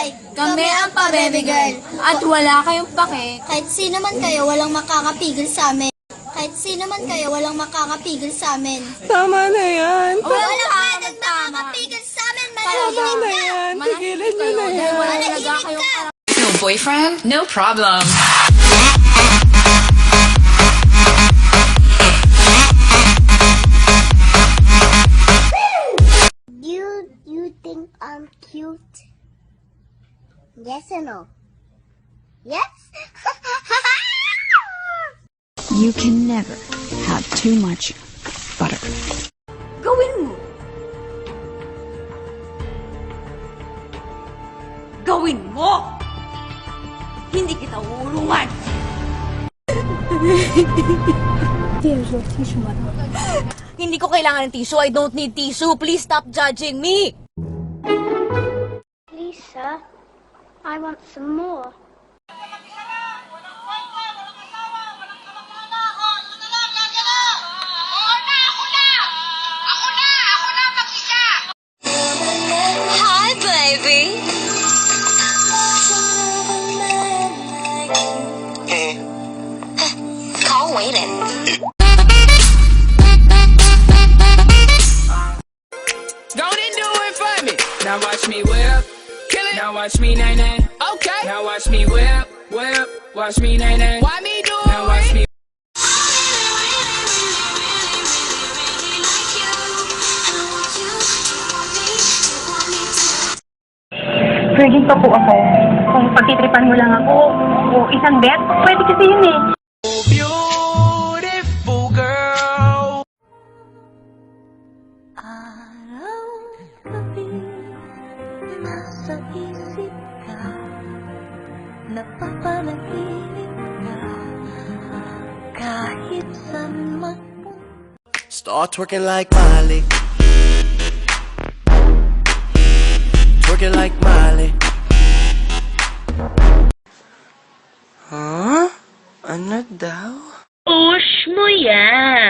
Hi! Kami ang pa-baby girl. At wala kayong pake. Kahit sino man kayo, walang makakapigil sa amin. Kahit sino man kayo, walang makakapigil sa amin. Tama na yan. Walang pwedeng makakapigil sa amin. Tama Manahimik na ka! yan. Tigilan nyo na Dahil wala yan. talaga kayong No boyfriend? No problem. You think I'm cute? Yes or no? Yes? You can never have too much butter. Gawin mo. Gawin mo! Hindi kita uulungan! Hindi ko kailangan ng tissue. I don't need tissue. Please stop judging me. Please, sir. I want some more. Hi, baby. Call waiting. Go and do it for me. Now watch me whip. Kill it. Now watch me nay nay. Okay. Now watch me whip, whip. Watch me nay nay. Why me do it? Now watch me. Virgin pa po ako. Kung pagtitripan mo lang ako, o isang bet, pwede kasi yun eh. Beautiful girl. Araw-gabi, nasa isip ka, napapanaginip ka, kahit saan man. Start twerking like Miley. Twerking like Miley. Huh? Ano daw? Push mo yan!